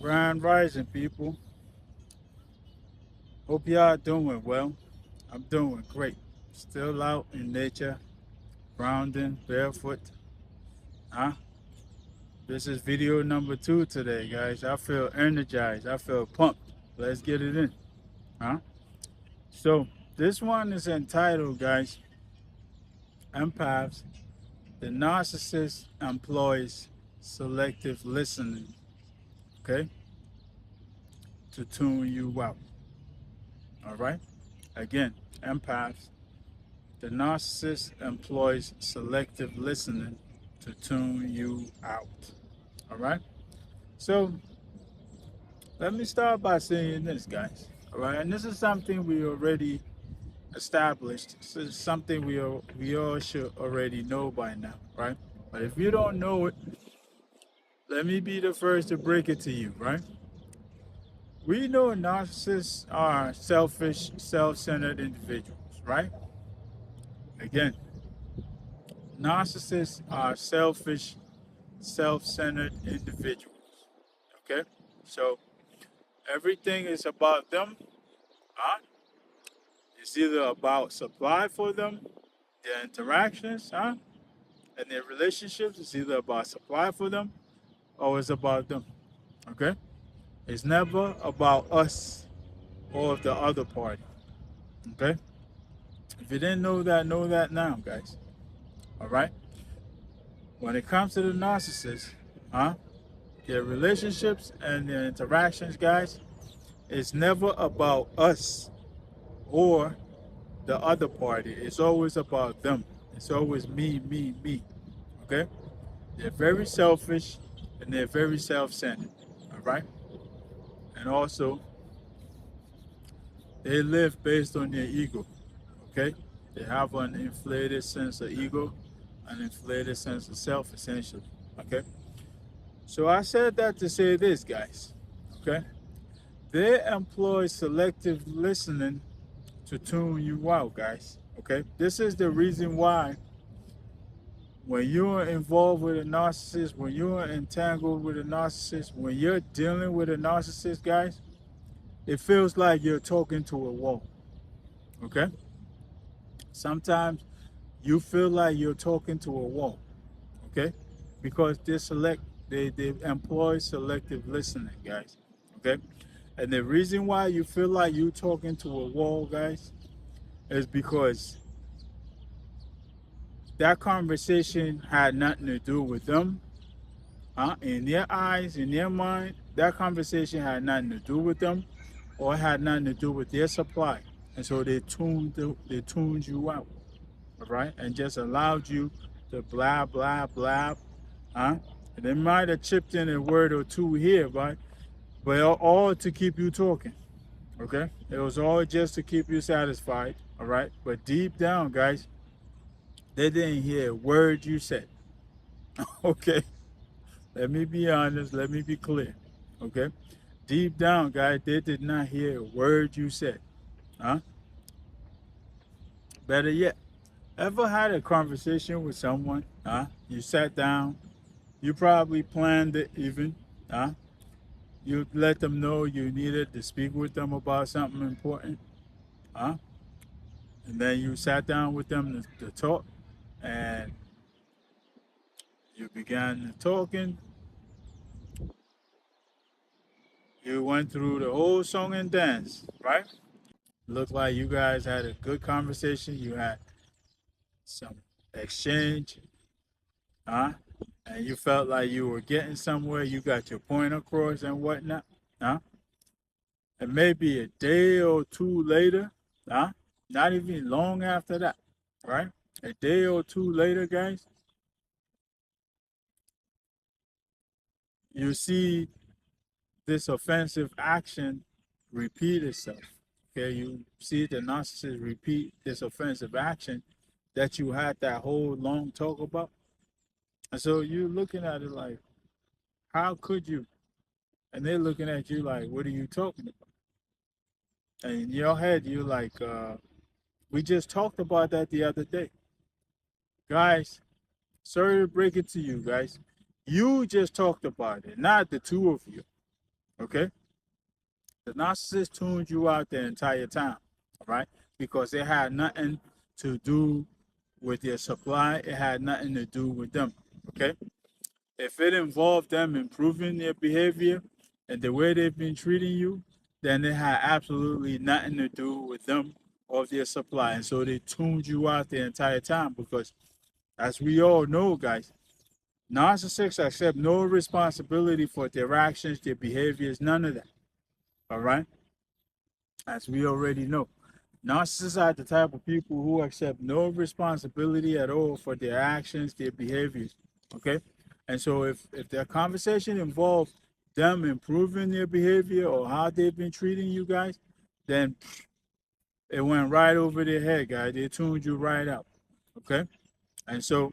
Grand Rising, people. Hope y'all doing well. I'm doing great. Still out in nature, grounding, barefoot. Huh? This is video number 2 today, guys. I feel energized. I feel pumped. Let's get it in. Huh? So, this one is entitled, guys, Empaths The Narcissist Employs Selective Listening, okay, to tune you out. All right? Again, empaths. The narcissist employs selective listening to tune you out. All right? So let me start by saying this, guys. All right? And this is something we already established. This is something we all should already know by now, right? But if you don't know it, let me be the first to break it to you, right? We know narcissists are selfish, self-centered individuals, right? Again, narcissists are selfish, self-centered individuals. Okay? So everything is about them. Huh? It's either about supply for them, their interactions, huh? And their relationships. It's either about supply for them or it's about them. Okay? It's never about us or the other party. Okay? If you didn't know that now, guys. All right? When it comes to the narcissist, huh? Their relationships and their interactions, guys, it's never about us or the other party. It's always about them. It's always me, me, me. Okay? They're very selfish and they're very self-centered. All right? And also, they live based on their ego. Okay? They have an inflated sense of ego, an inflated sense of self, essentially. Okay? So I said that to say this, guys. Okay? They employ selective listening to tune you out, guys. Okay? This is the reason why when you're involved with a narcissist, when you're entangled with a narcissist, when you're dealing with a narcissist, guys, it feels like you're talking to a wall. Okay? Sometimes you feel like you're talking to a wall. Okay? Because they employ selective listening, guys. Okay? And the reason why you feel like you're talking to a wall, guys, is because that conversation had nothing to do with them. In their eyes, in their mind, that conversation had nothing to do with them or had nothing to do with their supply. And so they tuned you out, all right? And just allowed you to blah, blah, blah, huh? And they might have chipped in a word or two here, right? But all to keep you talking, okay? It was all just to keep you satisfied, all right? But deep down, guys, they didn't hear a word you said, okay? Let me be honest, let me be clear, okay? Deep down, guys, they did not hear a word you said, huh? Better yet, ever had a conversation with someone, huh? You sat down, you probably planned it even, huh? You let them know you needed to speak with them about something important, huh? And then you sat down with them to talk, and you began talking. You went through the whole song and dance, right? Looked like you guys had a good conversation. You had some exchange, huh? And you felt like you were getting somewhere. You got your point across and whatnot, huh? And maybe a day or two later, huh? Not even long after that, right? A day or two later, guys, you see this offensive action repeat itself. Okay, you see the narcissist repeat this offensive action that you had that whole long talk about. And so you're looking at it like, how could you? And they're looking at you like, what are you talking about? And in your head, you're like, we just talked about that the other day. Guys, sorry to break it to you guys. You just talked about it, not the two of you. Okay? The narcissist tuned you out the entire time, all right? Because it had nothing to do with your supply. It had nothing to do with them, okay? If it involved them improving their behavior and the way they've been treating you, then it had absolutely nothing to do with them or their supply. And so they tuned you out the entire time because, as we all know, guys, narcissists accept no responsibility for their actions, their behaviors, none of that. All right? As we already know. Narcissists are the type of people who accept no responsibility at all for their actions, their behaviors. Okay? And so if their conversation involves them improving their behavior or how they've been treating you guys, then it went right over their head, guys. They tuned you right out. Okay? And so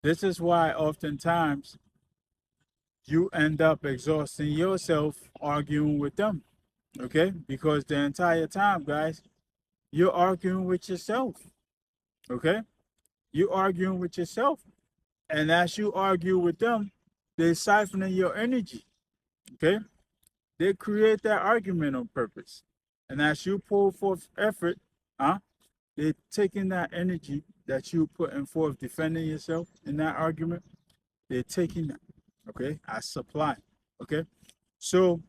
this is why oftentimes you end up exhausting yourself arguing with them. Okay? Because the entire time, guys, you're arguing with yourself. Okay? You're arguing with yourself. And as you argue with them, they're siphoning your energy. Okay? They create that argument on purpose. And as you pull forth effort, they're taking that energy that you putting forth defending yourself in that argument, they're taking that, okay, as supply. Okay? So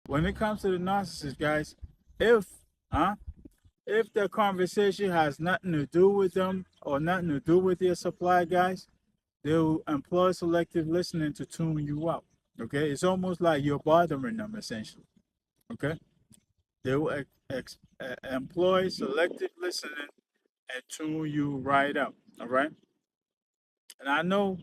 when it comes to the narcissist, guys, if if the conversation has nothing to do with them or nothing to do with their supply, guys, they'll employ selective listening to tune you out. Okay, it's almost like you're bothering them essentially. Okay, they will employ selective listening and tune you right out. All right, and I know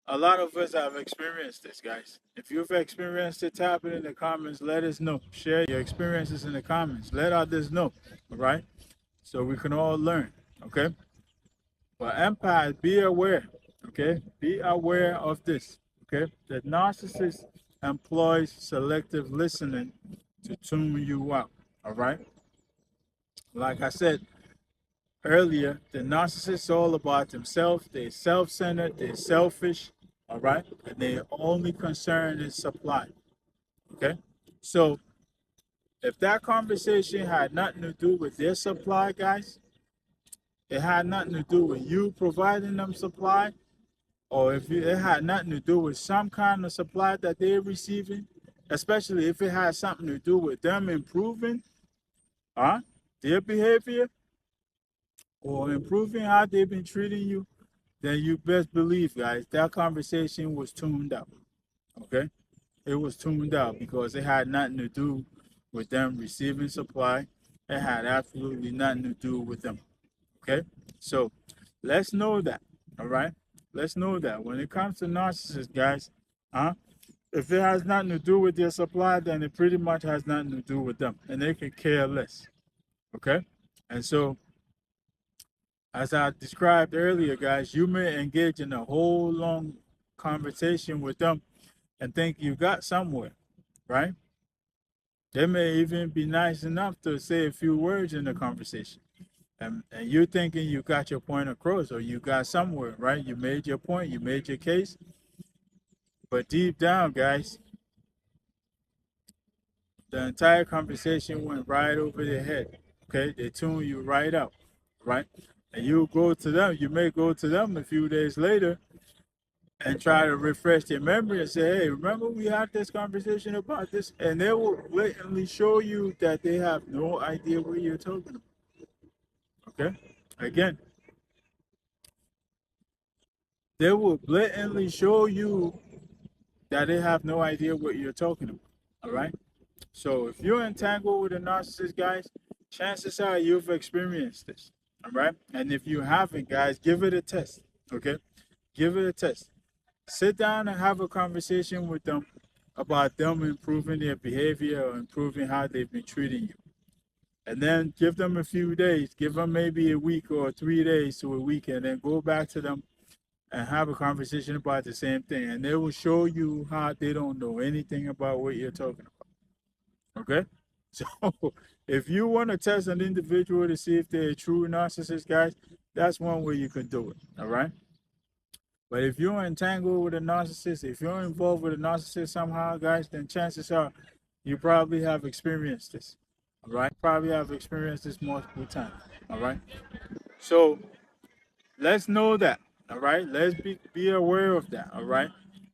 a lot of us have experienced this, guys. If you've experienced it, type it in the comments. Let us know. Share your experiences in the comments. Let others know. All right, so we can all learn. Okay. But empaths, be aware, okay? Be aware of this, okay? The narcissist employs selective listening to tune you out, all right? Like I said earlier, the narcissist is all about themselves. They're self-centered, they're selfish, all right? And their only concern is supply, okay? So if that conversation had nothing to do with their supply, guys, it had nothing to do with you providing them supply, or if it had nothing to do with some kind of supply that they're receiving, especially if it had something to do with them improving their behavior or improving how they've been treating you, then you best believe, guys, that conversation was tuned out. Okay? It was tuned out because it had nothing to do with them receiving supply. It had absolutely nothing to do with them. Okay? So let's know that. All right? Let's know that when it comes to narcissists, guys, if it has nothing to do with their supply, then it pretty much has nothing to do with them, and they could care less. Okay? And so, as I described earlier, guys, you may engage in a whole long conversation with them and think you got somewhere, right? They may even be nice enough to say a few words in the conversation. And you're thinking you got your point across or you got somewhere, right? You made your point, you made your case. But deep down, guys, the entire conversation went right over their head. Okay, they tune you right out, right? And you go to them, you may go to them a few days later and try to refresh their memory and say, hey, remember we had this conversation about this? And they will blatantly show you that they have no idea what you're talking about. Okay? Again, they will blatantly show you that they have no idea what you're talking about. All right? So if you're entangled with a narcissist, guys, chances are you've experienced this. All right? And if you haven't, guys, give it a test. Okay? Give it a test. Sit down and have a conversation with them about them improving their behavior or improving how they've been treating you. And then give them a few days, give them maybe a week or 3 days to a week, and then go back to them and have a conversation about the same thing. And they will show you how they don't know anything about what you're talking about. Okay? So if you want to test an individual to see if they're a true narcissist, guys, that's one way you can do it. All right. But if you're entangled with a narcissist, if you're involved with a narcissist somehow, guys, then chances are you probably have experienced this. All right. Probably have experienced this multiple times. All right. So let's know that. All right. Let's be aware of that. All right.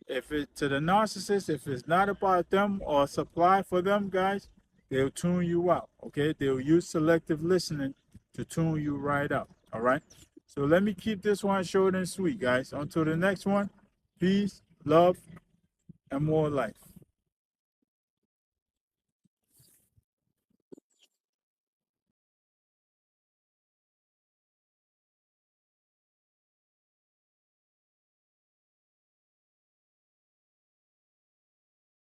If it's to the narcissist, if it's not about them or supply for them, guys, they'll tune you out. Okay. They'll use selective listening to tune you right out. All right. So let me keep this one short and sweet, guys. Until the next one, peace, love, and more life.